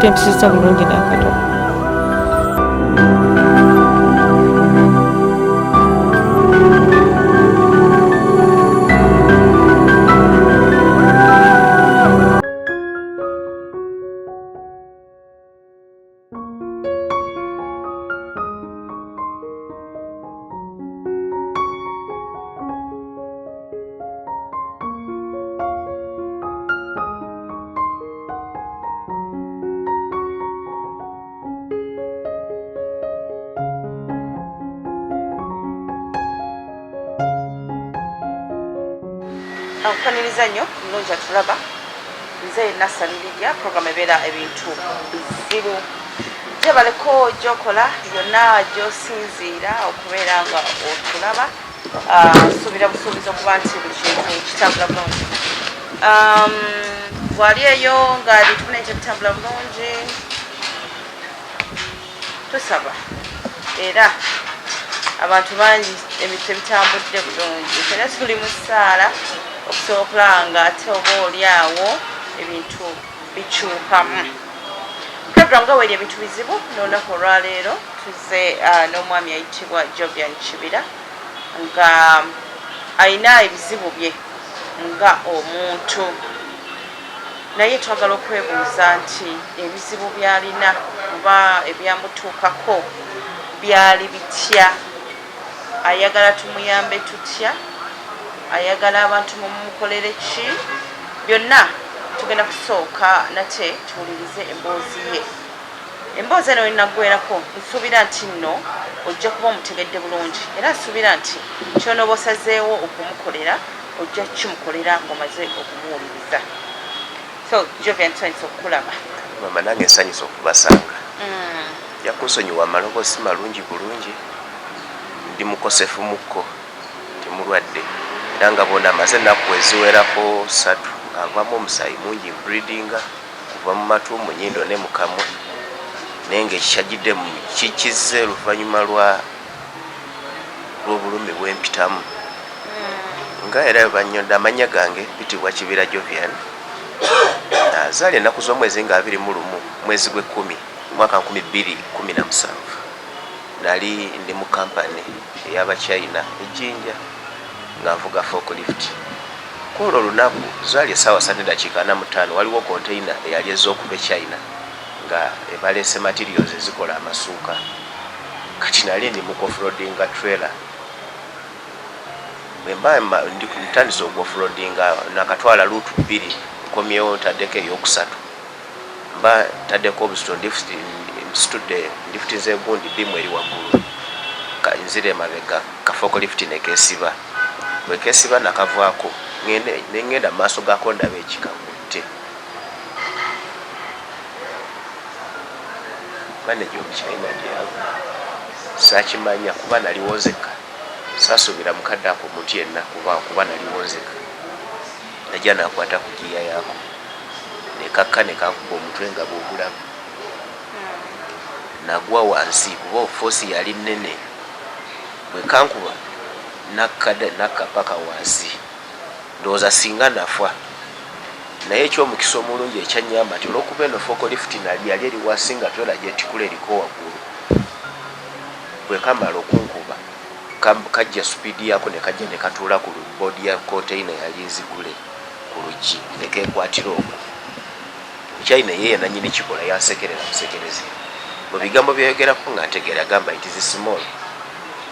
tempisiza bulungi n'akatono. Akukaniriza nnyo mulungi atulaba nze nasanirya program ebeera ebintu bizibu gyebaleko gyokola yonna gyosinziira okubeera nga otulaba suubira busuubizi okuba nti buli kintu kitambula bulungi bwali eyo nga bitufuna ekyo bitambula bulungi tusaba era abantu bangi ebintu ebitambudde bulungi era tuli mu ssaala okusobola nga ate oba oliawo ebintu bikyukamu program nga weeri ebintu bizibu n'olunaku olwaleero tuze n'omwami ayitibwa Jovian Kibira nga ayina ebizibu bye nga omuntu naye twagala okwebuuza nti ebizibu byalina oba ebyamutuukako byali bitya ayagala tumuyambe tutya ayagala abantu mumukolere ki byonna tugenda kusooka nate tuwulirize emboozi ye emboozi eno inaggwerako nsuubira nti nno ojja kuba omutegedde bulungi era nsuubira nti kyonooba osazeewo okumukolera ojja kimukolera ng'omaze okumuwuliriza so Jovian nsanyusa okukulaba mama nange nsanyusa okubasanga yakunsonyiwa amaloboozi malungi bulungi ndi mukosefu mukko temulwadde era nga bona amaze ennaku eziwerako 3 avamu omusaayi mungi breedinga kuva mu matu mu nnyindo ne mu kamwa naye ng'ekikyajjidde kikizze oluvannyuma lw'obulumi bw'empitamu nga era banyonda amanya gange bitibwa Kibira Jovian azaala ennaku z'omwezi nga 21 mwezi gwe10 mwaka 2017 nali ndi mu kampani ey'aba Chaina ejjinja nga nvuga forklift kuolwo olunaku zaali essaawa 3:45 waliwo container eyali ez'okuva Chaina nga ebalese materials ezikola amasuuka kati nali ndi mu offroadinga trailer bwemba ntandise okuoffroadinga nakatwala luutu 2 nkomyewo ntaddeko ey'okusatu mba ntaddeko obusito nsitudde lifuti z'egundi ddimu eri waggulu nzira emabega ka forklift nekeesiba bwekesiba nakavaako nengenda mu maaso gaako ndaba ekikakutte maneja omukyayina gyeyava saakimanya kuba naliwonzeka saasuubira mukadde ako omuntu yenna kuba naliwonzeka najja nakwata ku giya yaako nekakka nekankuba omutwe nga bwogulamu nagwa wansi kuba ofoosi yali nnene bwekankuba nakka paka wansi ndowooza singa nafa naye ekyomukisa omulungi ekyanyamba nti olwokuba eno forklift nali yali eri wansi nga tola gyetikula eriko waggulu bwekamala okunkuba kajja supiidi yaako nekajja nekatuula ku boodi ya container yali nzigule ku luggi nekekwatira okwo Chaina yeye nanyini kikola yasekerera musekerezi mu bigambo byayogerako nga ntegeera agamba it is small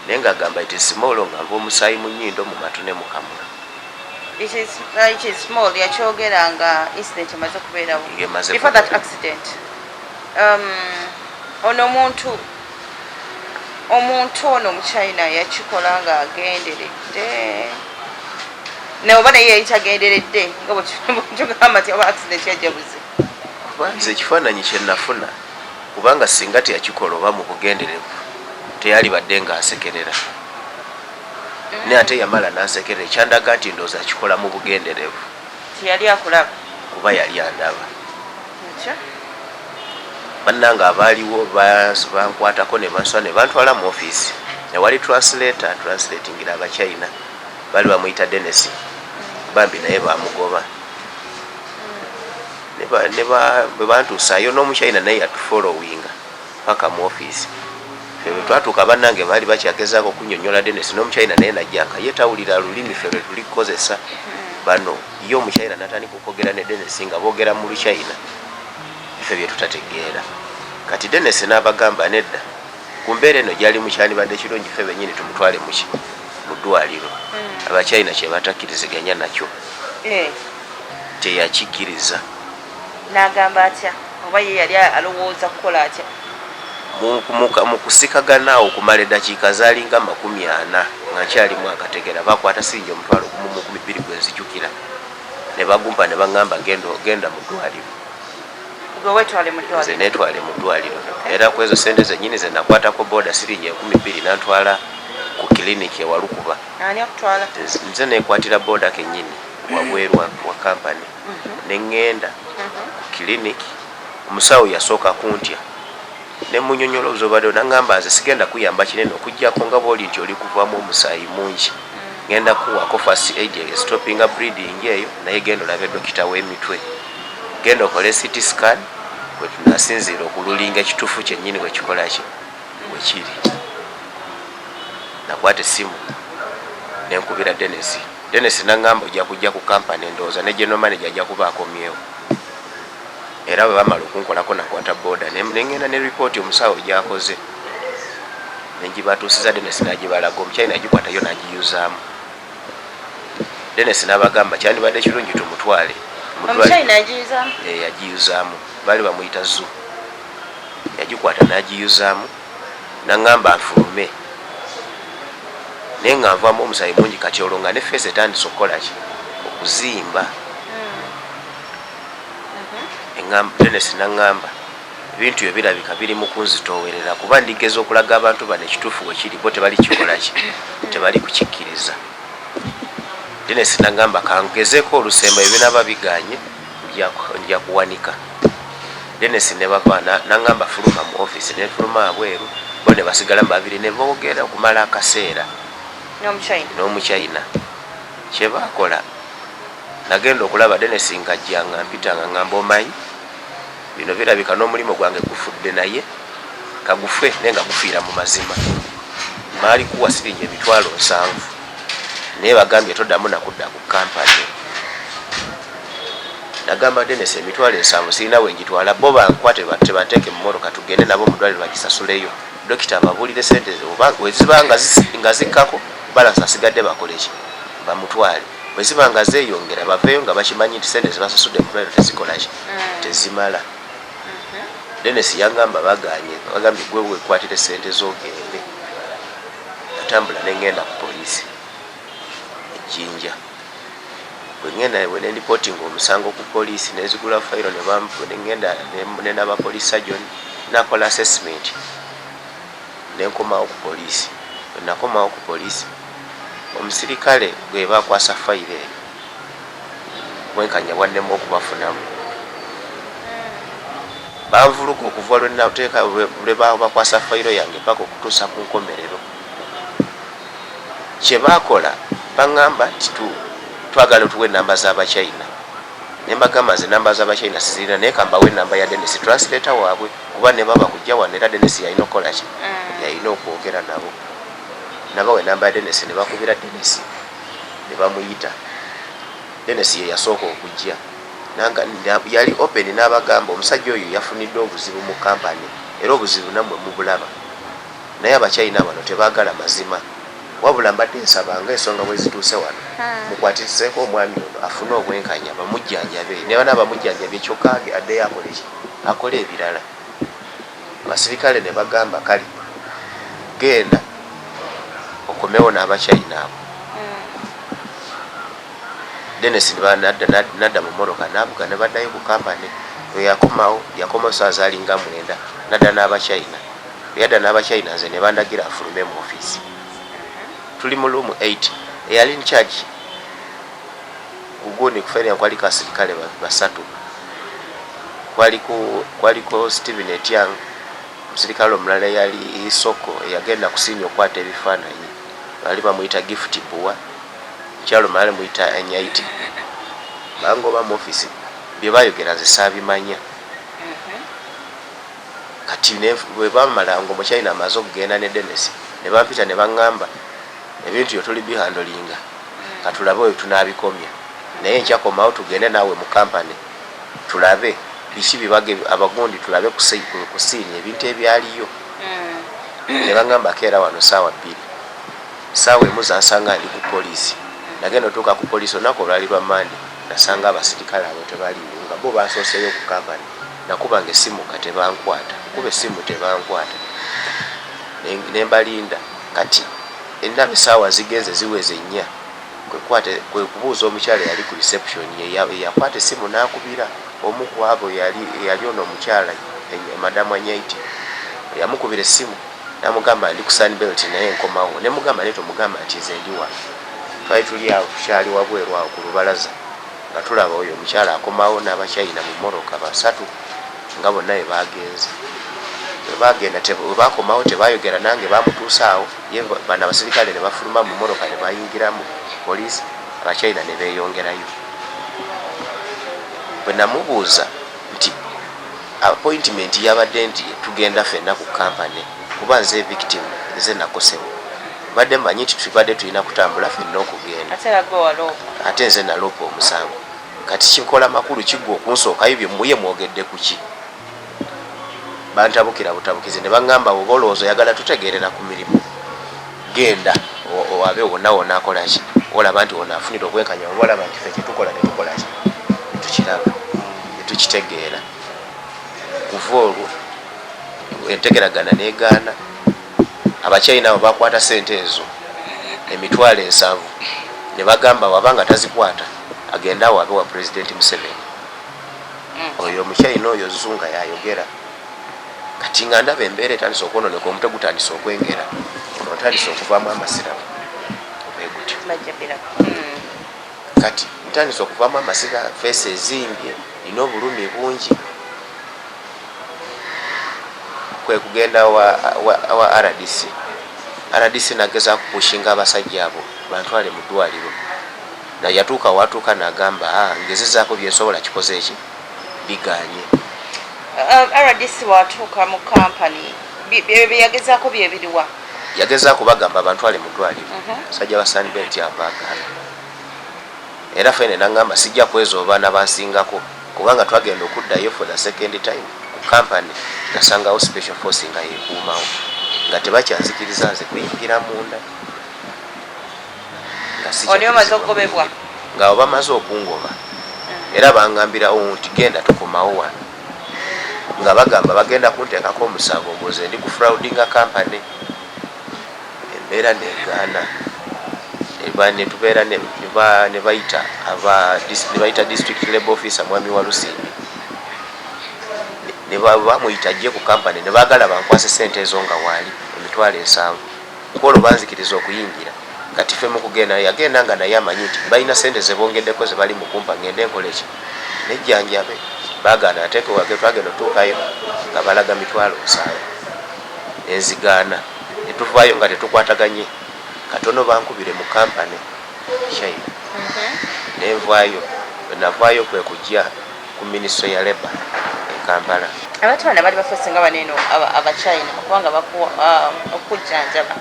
naye nga agamba it is small nga nva omusaayi mu nnyindo mu matu ne mu kamwa it is small yakyogera nga incident emaze kubeerawo before that accident ono omuntu ono omuchina yakikola nga agenderedde neoba naye yali tagenderedde nga bwekigamba nti oba accident yajjabuze nze ekifaananyi kye nafuna kubanga singa teyakikola oba mu bugenderevu teyali badde nga asekerera naye ate yamala n'asekerera ekyandaga nti ndowooza akikola mu bugenderevu tiyali akulaba kuba yali andaba bannanga abaaliwo bankwatako ne banswa ne bantwala mu ofiisi newali translatingira abachina bali bamuyita Dennis bambi naye bamugoba bwe bantuusaayo n'omuchaina naye yatufollowinga paka mu office. Ffe bwe twatuuka bannange baali bakyagezaako okunyonnyola Dennis n'omuchaina naye najjanga ye tawulira lulimi ffe lwe tulikozesa. Bano ye omuchaina natandika okwogera ne Dennis nga boogera mu luchaina ffe bye tutategeera. Kati Dennis n'abagamba nedda ku mbeera eno gyali mukyandibadde kirungi ffe bennyini tumutwale mu ddwaliro. Abachaina kye batakkiriziganya nakyo teyakikkiriza. N'agamba atya oba ye yali alowooza kukola atya? Mu kusikagana okumala eddakiika zaalinga 40 nga nkyalimu akategera bakwata siringi omutwalo gumu mu 200 gwenzijjukira ne bagumpa ne baŋŋamba genda mu ddwaliro. Gwe weetwale mu ddwaliro? Nze neetwale mu ddwaliro era ku ezo sente zennyini ze nakwatako booda siringi 20,000 nantwala ku kiliniki ewalukuba. Ani okutwala? Nze neekwatira booda kennyini wabweru wa kampani ne ŋŋenda ku kiliniki. Omusawo yasooka kuntya ne munyonyola obuzobadde naŋŋamba nze sigenda kuyamba kinene okuggyako nga bw'oli nti oli kuvaamu omusaayi mungi. Ngenda kuwaako first aid stoppinga bleeding eyo naye genda olabe dokita w'emitwe. Genda okole CT scan bwe tunasinziira okululinga ekituufu kyennyini bwe kikola ki bwe kiri. Nakwata essimu ne nkubira Dennis. Dennis naŋŋamba ojja kujja ku kampani endowooza ne general manager ajja kuba akomyewo. Era bwe bamala okunkolako nakwata booda ne ngenda ne ripooti omusawo gyakoze ne ngibatuusiza. Dennis n'agibalaga omuchaina agikwatayo n'agiyuzaamu. Dennis n'abagamba kyandibadde kirungi tumutwale. Omuchaina agiyuzaamu? Yagiyuzaamu. Baali bamuyita zu. Yagikwata n'agiyuzaamu naŋŋamba nfulume naye nga nvaamu omusaayi mungi kati olwo nga ne feesi etandise okukola ki okuzimba. Dennis n'aŋŋamba ebintu byo birabika biri mu kunzitoowerera kuba ndigeza okulaga abantu bano ekituufu bwe kiri bo tebali kikola ki tebali kukikkiriza. Dennis n'aŋŋamba kangezeeko olusembo ebinaaba biganye nja kuwanika. Dennis ne bava n'aŋŋamba fuluma mu office ne fuluma abweru bo ne basigala babiri ne boogera okumala akaseera n'omuchaina. Kye baakola nagenda okulaba Dennis ng'ajja nga mpita nga ŋŋamba omanyi bino birabika n'omulimu gwange gufudde naye kagufe naye nga gufiira mu mazima. Maali kuwa siringi 7,000 naye bagambye toddamu nakudda ku kampani. Nagamba Dennis 7,000 sirina we ngitwala bo bankwate tebateeke mu mmotoka tugende nabo mu ddwaliro bakisasuleyo. Dokita ababuulire sente bwe ziba nga zikkako balansi asigadde bakole ki bamutwale. Bwe ziba nga zeeyongera baveeyo nga bakimanyi nti sente zibasasudde mu ddwaliro tezikola ki tezimala. Dennis yangamba baganye bagambye gwe weekwatire sente z'ogende. Natambula ne ngenda ku poliisi Ejjinja. Bwe ngenda we ne reporting omusango ku poliisi nezigula fayiro ne ngenda ne naba police surgeon nakola assessment ne nkomawo ku poliisi. Bwe nakomawo ku poliisi omusirikale gwe bakwasa fayiro eyo bwenkanya bwannemu okubafunamu. Banvuluga okuva lwe nateeka lwe bakwasa fayiro yange paka okutuusa ku nkomerero. Kye baakola baŋŋamba nti twagala tuwe ennamba z'abachaina. Ne mbagamba nze ennamba z'abachaina sizirina naye kambawo ennamba ya Dennis translator waabwe kuba ne baba kujja wano era Dennis yalina okukola ki yalina okwogera nabo. Nabawa ennamba ya Dennis ne bakubira Dennis ne bamuyita. Dennis ye yasooka okujja yali open n'abagamba omusajja oyo yafunidde obuzibu mu kampani era obuzibu nammwe mubulaba naye abachaina bano tebaagala mazima wabula mbadde nsabanga ensonga bwe zituuse wano mukwatiseeko omwami ono afune obwenkanya bamujjanjabe ne bana bamujjanjabye kyokka addeyo akole ebirala. Abasirikale ne bagamba kale genda okomewo n'abachaina abo. Dennis nadda mu mmotoka n'abuga ne baddayo ku kampani. Bwe yakomawo saa zaalinga 9 nadda n'abachaina. Bwe yadda n'abachaina nze ne bandagira afulume mu office. Tuli mu room 8 eyali in charge kuguni kufanya kwaliko asirikale basatu. Kwaliko Steven Etiang omusirikale omulala yali Isoko eyagenda kusinya okwata ebifaananyi bali bamuyita Gift Buwa. Kyalo mali muyita Anyaiti. Bangoba mu office bye bayogera nze saabimanya. Kati bwe bamala ngo mu Chaina amaze okugenda ne Dennis ne bampita ne baŋŋamba ebintu byo tuli bihandolinga katulabe oyo tunaabikomya naye nkyakomawo tugende naawe mu kampani tulabe biki bibage abagundi tulabe kusiini ebintu ebyaliyo. Ne baŋŋamba keera wano saawa 2 saawa emu zansanga ndi ku poliisi nagenda otuuka ku poliisi olunaku olwali lwa Mande nasanga abasirikale abo tebaliiwo nga bo baasooseyo ku kampani nakubanga essimu nga tebankwata kuba essimu tebankwata ne mbalinda. Kati endaba essaawa zigenze ziweze 4 kwe kubuuza omukyala yali ku reception yakwata essimu n'akubira omu ku abo yali ono omukyala madamu Anyaiti yamukubira essimu namugamba ndi ku Sunbelt naye nkomawo ne mugamba ne tomugamba nti nze ndi wano. Twali tuli awo tukyali wabweru awo ku lubalaza nga tulaba oyo omukyala akomawo n'Abachaina mu mmoroka basatu nga bonna we bagenze. Bagenda bakomawo tebayogera nange bamutuusa awo ye bana abasirikale ne bafuluma mu mmoroka ne bayingiramu poliisi Abachaina ne beeyongerayo. Bwe namubuuza nti appointment yabadde nti tugenda ffenna ku kampani kuba nze victim nze nakosewo badde mmanyi nti tubadde tulina kutambula ffenna okugenda ate nze naloopa omusango. Kati kinkola makulu kiggwa okunsookayo bye mwogedde ku ki bantabukira butabukizi ne baŋŋamba oba olowooza oyagala tutegeerera ku mirimu genda owabe wonna wonna akola ki olaba nti wonna afunira obwenkanya oba olaba nti ffe kyetukola netukola ki netukiraba netukitegeera. Kuva olwo entegeragana negaana Abachaina abo bakwata sente ezo emitwalo 7 ne bagamba wabanga tazikwata agenda awabe wa President Museveni. Oyo Omuchaina oyo Zunga yayogera. Kati nga ndaba embeera etandise okwononeka omutwe gutandise okwengera ono ntandise okuvaamu amasiramu obwegutyo. Kati ntandise okuvaamu amasira feesi ezimbye nina obulumi bungi kwe kugenda wa RDC nagezaako kupushinga abasajja abo bantwale mu ddwaliro naye yatuuka watuuka n'agamba ngezezaako byensobola kikoze eki biganye. RDC watuuka mu kampani byeyagezaako byebiriwa yagezaako bagamba abantwale mu ddwaliro sajja ba Sunbelt abaagala era fene nangamba sijja kwezo baana bansingako kubanga twagenda okuddayo for the second time ku kampani nasangawo special force nga yekuumawo nga tebakyanzikiriza nze kuyingira munda nga bamaze okungoba era bangambira nti genda tukomawo wano nga bagamba bagenda kunteekako omusango ngoze ndi ku fraudinga kampani. Embeera negaana netubeera ne bayita district labor officer mwami wa Lusimbi ne bamuyita ajje ku kampani ne baagala bankwase sente ezo nga waali emitwalo 7 nkolo banzikiriza okuyingira. Kati ffe mu kugenda yagenda nga naye amanyi nti balina sente ze bongeddeko ze bali mu kumpa ngende nkole ki nejjanjabe baagaana ateeke wage twagenda otuukayo nga balaga mitwalo 7 nenzigaana ne tuvaayo nga tetukwataganye katono bankubire mu kampani Chaina nenvaayo navaayo kwe kujja ku Ministry ya Labor e Kampala. Abatwana bali bafuusinga banene Abachaina kubanga okujjanjaba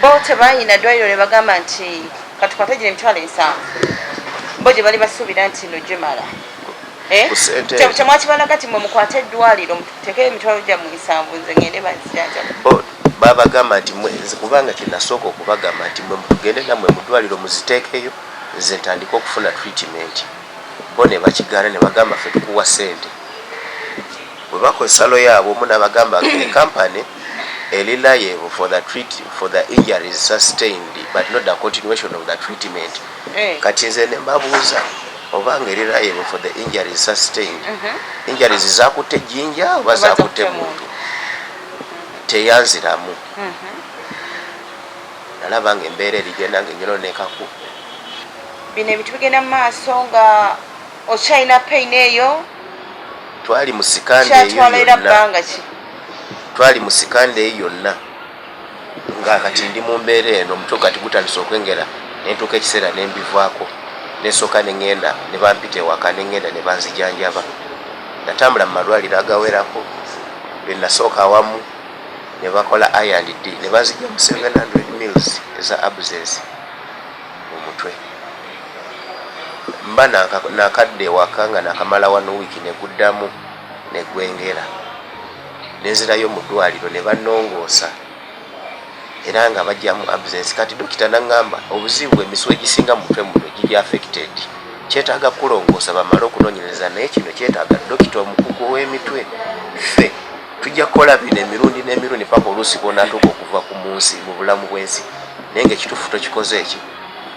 bo tebalina ddwaliro ne bagamba nti katukwate gino emitwalo 7 bo gye bali basuubira nti no gimala kyemwakibalaga kati mwe mukwate eddwaliro muteekere emitwalo gyammwe 7 nze ngende banzijanjaba babagamba nti nze kubanga kinasooka okubagamba nti mwe mutugende nammwe mu ddwaliro muziteekeyo nze ntandika okufuna treatment bo ne bakigaana ne bagamba ffe tukuwa sente bwe bakozesa lo yaabwe omu nabagamba kampani reliable for the injuries sustained but not the continuation of the treatment. Kati nze ne mbabuuza obanga reliable for the injuries sustained injuries zakutte jjinja oba zakutte muntu teyanziramu. Nalaba nga embeera erigenda ng'enyononekaku. Bino ebintu bigenda mu maaso nga Chaina pain eyo twali mu sikande eyo yonna nga kati ndi mu mbeera eno omutwe kati gutandise okwengera nentuuka ekiseera nembivaako nesooka neŋŋenda ne bampita ewaka neŋŋenda ne banzijanjaba. Natambula mu malwaliro agawerako be nasooka awamu ne bakola I&D ne banzija mu 700 mils eza abscess mu mutwe. Mba nakadde ewaka nga nakamala 1 wiiki neguddamu negwengera nenzirayo mu ddwaliro ne bannongoosa era nga bajjamu abscess. Kati dokita naŋŋamba obuzibu emiswa egisinga mutwe muno giri affected, kyetaaga kulongoosa bamale okunoonyereza, naye kino kyetaaga dokita omukugu w'emitwe. Ffe tujja kukola bino emirundi n'emirundi paka oluusi bw'onaatuuka okuva ku munsi mu bulamu bw'ensi, naye ngaekituufu tokikoze eki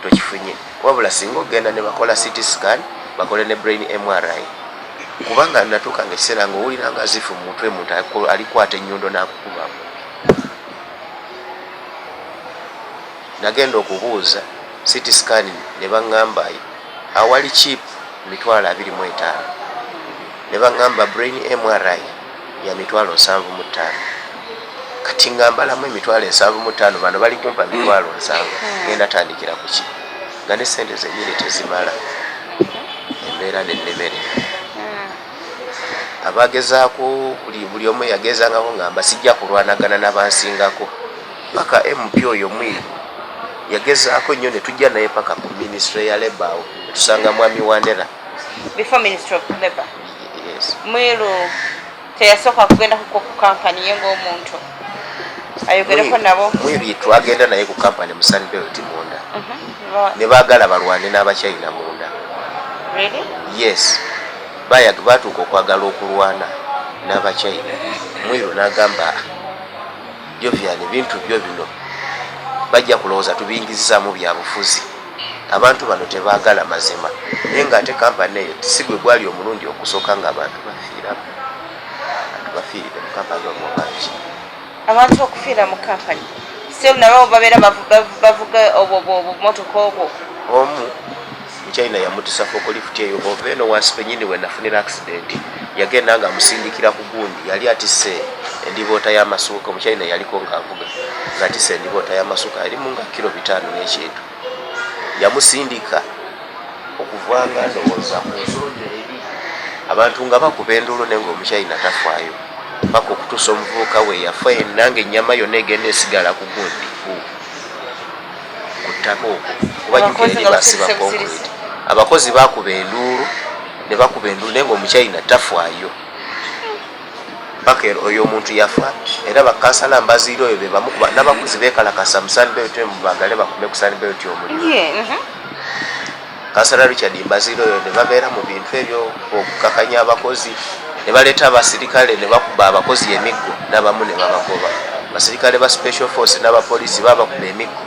tokifunye. Wabula singa ogenda ne bakola CT scan bakole ne brain MRI, kubanga natuuka nga ekiseera ng'owulira nga zifu mu mutwe muntu alikwata ennyondo n'akukubamu. Nagenda okubuuza CT scan ne baŋŋamba awali chip 25,000 ne baŋŋamba brain MRI ya 75,000. Kati ngambalamu 75,000 bano bali kumpa 7,000 ngenda tandikira ku ki nga ne sente zennyini tezimala, embeera nennemere. Abagezaako buli omu yagezangako ngamba sijja kulwanagana n'abansingako, paka MP oyo Mwiru yagezaako nnyo ne tujja naye paka ku Ministry ya Labour awo tusanga Mwami Wandera. Before Ministry of Labour? Yes. Mwiru teyasooka kugenda ku kampani ye ng'omuntu ayogereko nabo? Mwiru twagenda naye ku kampani mu Sunbelt munda ne baagala balwane n'Abachaina munda. Really? Yes. Baatuuka okwagala okulwana n'Abachaina. Mwiru n'agamba Jovian ebintu byo bino bajja kulowooza tubiyingizizaamu byabufuzi, abantu bano tebaagala mazima, naye ng'ate kampani eyo si gwe gwali omulundi okusooka nga abantu bafiirire mu kampani omubaki. Abantu okufiira mu kampani still nabo babeera bavuga obumotoka obwo? Omu Chaina yamutisa forklift eyo ova eno wansi penyini we nafunira accident yagenda nga amusindikira ku gundi, yali atisse endiboota y'amasuuka. Omuchaina yaliko ng'avuga ng'atisse endiboota y'amasuuka yalimu nga kilo 5 n'ekintu, yamusindika okuvanga ndowooza ku nsulo eri abantu nga bakuba enduulu naye ng'Omuchaina tafaayo paka okutuusa omuvubuka we yafa yenna ng'ennyama yonna egenda esigala ku gundi ku ttaka okwo kuba jukira eri basiba concrete. Abakozi bakuba enduulu ne bakuba enduulu naye ng'Omuchaina tafaayo paka oyo omuntu yafa. Era bakansala mbaziire oyo be bamu n'abakozi beekalakasa mu Sunbelt bagale bakume ku Sunbelt omuliro. Kansala Richard Mbaziire oyo ne babeera mu bintu ebyo okukakanya abakozi, ne baleeta abasirikale ne bakuba abakozi emiggo n'abamu ne babagoba. Abasirikale ba special force n'abapoliisi babakuba emiggo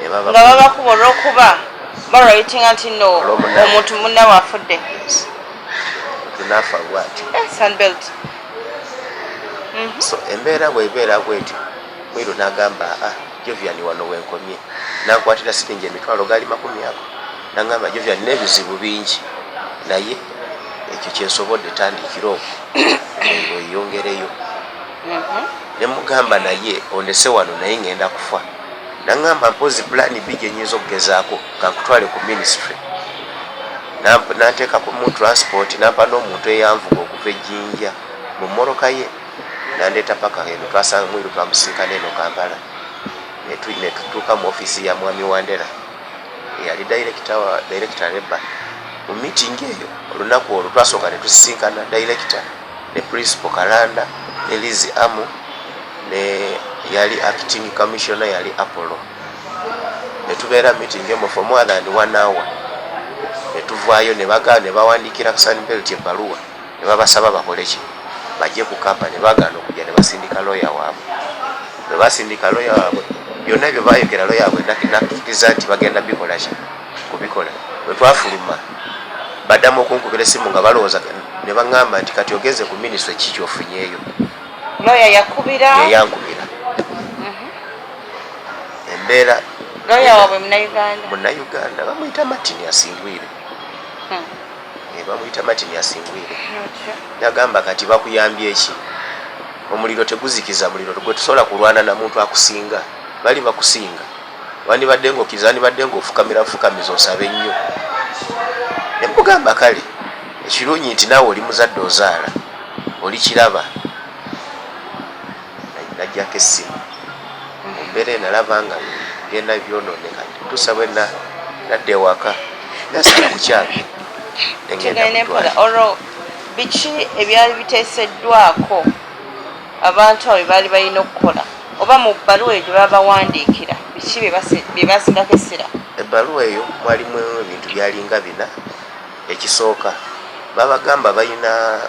nga babakuba olw'okuba balwaitinga nti nno omuntu munnawe afudde. Tunaafa bw'ati Sunbelt. So embeera bw'ebeera bw'etyo Mwiru n'agamba Jovian wano wenkomye, n'ankwatira siringi emitwalo gali 50. N'agamba Jovian n'ebizibu bingi naye ekyo kyensobodde tandikira okwo oyongereyo. Ne mugamba naye ondese wano naye ngenda kufa. N'agamba mpozi pulaani B gye nnyinza okugezaako kankutwale ku ministry. N'anteeka mu transport n'ampa n'omuntu eyanvuga okuva ejjinja mu mmoloka ye n'andeeta paka eno twasanga Mwiru twamusinkana eno Kampala ne tutuuka mu ofiisi ya Mwami Wandera eyali director Labour. Mu meeting eyo olunaku olwo twasooka ne tusisinkana director ne principal Kalanda ne Liz Amu ne yali acting commissioner yali Apollo. Ne tubeera meeting emu for more than 1 hour. Ne tuvaayo ne bawandiikira ku Sunbelt ebbaluwa ne babasaba bakole ki bajje ku kampani, baagaana okujja ne basindika lawyer waabwe. Ne basindika lawyer waabwe byonna ebyo baayogera lawyer waabwe nakkiriza nti bagenda kubikola. Bwe twafuluma baddamu okunkubira essimu nga balowooza ne baŋŋamba nti kati ogeze ku ministry ki kyofunyeeyo. Lawyer yakubira? Yankubira. Embeera lawyer waabwe Munnayuganda bamuyita Martin Asingwire. Bamuyita Martin Asingwire. Yagamba kati bakuyambye eki? Omuliro teguzikiza muliro gwe tusobola kulwana na muntu akusinga. Bali bakusinga wandibadde ng'okkiriza wandibadde ng'ofukamiza osabe nnyo mugamba kale ekirungi nti naawe oli muzadde ozaala oli kiraba. Najjako essimu mumbeera nalaba nga genda byononeka tusabwe nadde ewaka nasala kukyabye negenda olwo biki ebyali biteeseddwako abantu abo baali balina okukola oba mu bbaluwa eyo babawandiikira biki bye basigako essira? Ebbaluwa eyo mwalimu ebintu byalinga bina. Ekisooka babagamba balina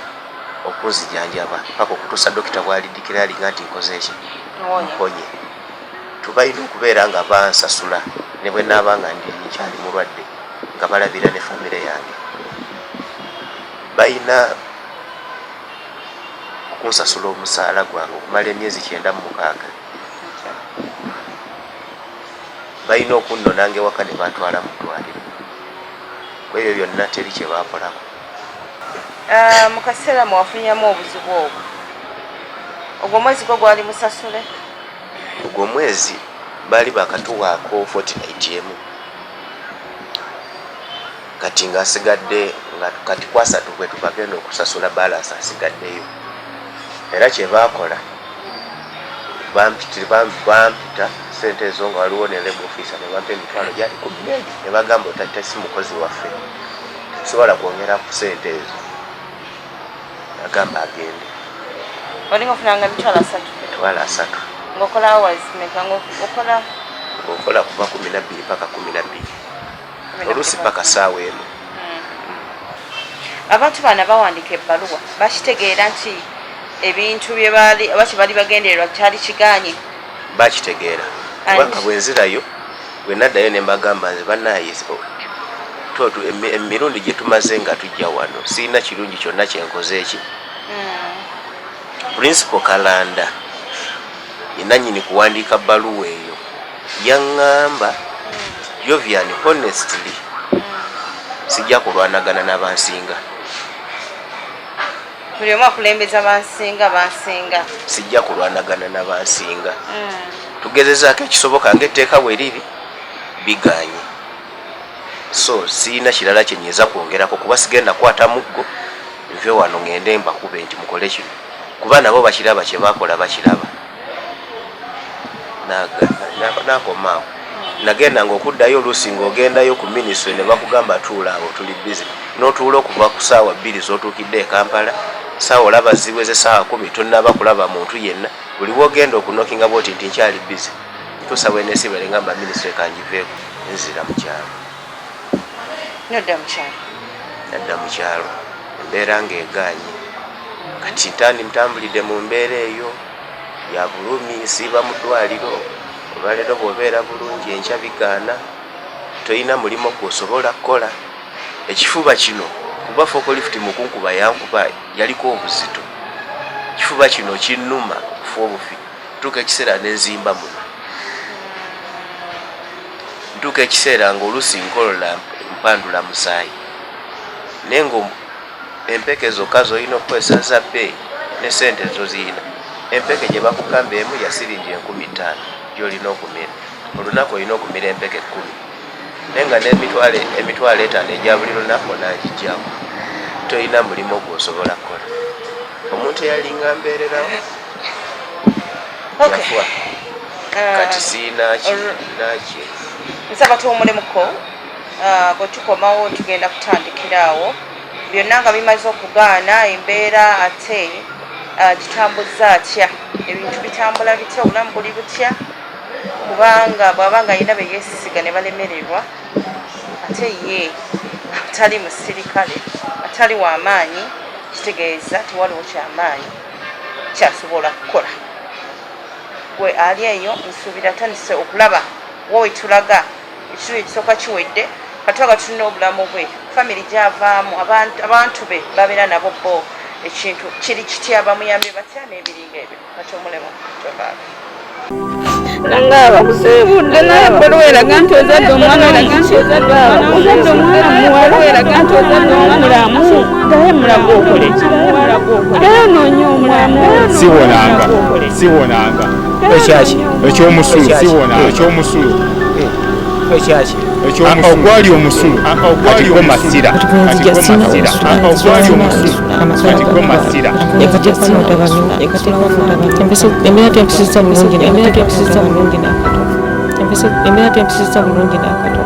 okunzijanjaba paka okutuusa dokita bw'aliddikira alinga nti nkoze eki mponye. Tubalina okubeera nga bansasula ne bwe naaba nga nkyali mulwadde nga balabira ne famire yange. Balina okunsasula omusaala gwange okumala emyezi 96. Balina okunnona ng'ewaka ne batwala mu ddwaliro. Kwebyo byonna teri kye baakolako. Mu kaseera mwafunyamu obuzibu obwo ogwo mwezi gwo gwali musasule? Ogwo mwezi baali bakatuwaako fortnight emu kati ng'asigadde nga kati kwasatu kwe tubagenda okusasula balansi asigaddeyo. Era kye baakola bampita sente ezo nga waliwo ne lebo ofisa ne bampa emitwalo gyali 12 ne bagamba otatta si mukozi waffe sobola kwongera ku sente ezo. Agamba agende. Olinga ofunanga emitwalo 3? Mitwalo 3. Ng'okola hours meka? Ng'okola kuva 12 paka 12 oluusi paka ssaawa emu. Abantu bano bawandiika ebbaluwa bakitegeera nti ebintu bye baali oba kye bali bagendererwa kyali kigaanye? Bakitegeera kubanga bwe nzirayo bwe naddayo ne mbagamba nze bannaaye emirundi gye tumaze nga tujja wano sirina kirungi kyonna kyenkoze eki. Principal Kalanda yenannyini kuwandiika bbaluwa eyo yaŋŋamba Jovian honestly sijja kulwanagana n'abansinga. Buli omu akulembeza bansinga. Sijja kulwanagana n'abansinga. Tugezezaako ekisoboka ng'etteeka bwe liri biganye. So sirina kirala kye nnyinza kwongerako kuba sigenda kwata muggo nve wano ngende mbakube nti mukole kino kuba nabo bakiraba kye baakola bakiraba. Nakomaawo nagenda ng'okuddayo oluusi ng'ogendayo ku minisitule ne bakugamba tuula awo tuli bizi n'otuula okuva ku ssaawa 2 z'otuukidde e Kampala ssaawa olaba ziweze ssaawa 10 tonnaba kulaba muntu yenna buli wogenda okunokinga bwoti nti nkyali bizi tuusa bwe neesibale ngamba minisitule kangiveeko nzira mu kyalo. Nadda mu kyalo embeera ng'egaanye kati ntambulidde mu mbeera eyo ya bulumi nsiiba mu ddwaliro olwaleero bw'obeera bulungi enkya bigaana toyina mulimu gw'osobola kukola. Ekifuba kino kuba forklift mukunkuba yankuba yaliko obuzito ekifuba kino kinnuma okufa obufi ntuuka ekiseera nenzimba muno ntuuka ekiseera ng'oluusi nkolola mpandula musaayi naye nga empeke zokka zolina okwesaza bbeeyi ne sente zo ziyina. Empeke gye bakugamba emu ya siringi 15,000 gy'olina okumira olunaku olina okumira empeke 10 naye nga n'emitwalo 5 egya buli lunaku nagijjamu toyina mulimu gw'osobola kukola. Omuntu eyalinga mbeererawo yafa kati siinaaki nsaba tuwumulemuko bwe tukomawo tugenda kutandikiraawo byonna nga bimaze okugaana embeera ate gitambuza atya ebintu bitambula bitya obulamu buli butya kubanga bw'abanga alina be yeesisiga ne balemererwa ate ye atali musirikale atali w'amaanyi kitegeeza tewaliwo kyamaanyi kyasobola kukola. Gwe ali eyo nsuubira atandise okulaba wowe tulaga ekitundu ekisooka kiwedde katwaga tulina obulamu bwe famire gyavaamu abantu be babeera nabo bo ekintu kiri kitya bamuyambye batya n'ebiringa ebyo kati omulemo kyovaaga nanga abakusibudde naye ebbaluwa eraga nti ozadde omwana ozadde omwana muwala eraga nti ozadde omulamu gaye mulaga okole gaye noonya omulamu siwonanga ekyomusulu siwona ekyomusulu ekyaki ogwali omusulu katigwo masira ogwali omusulu katigwo masira embeera tempisiza bulungi n'akato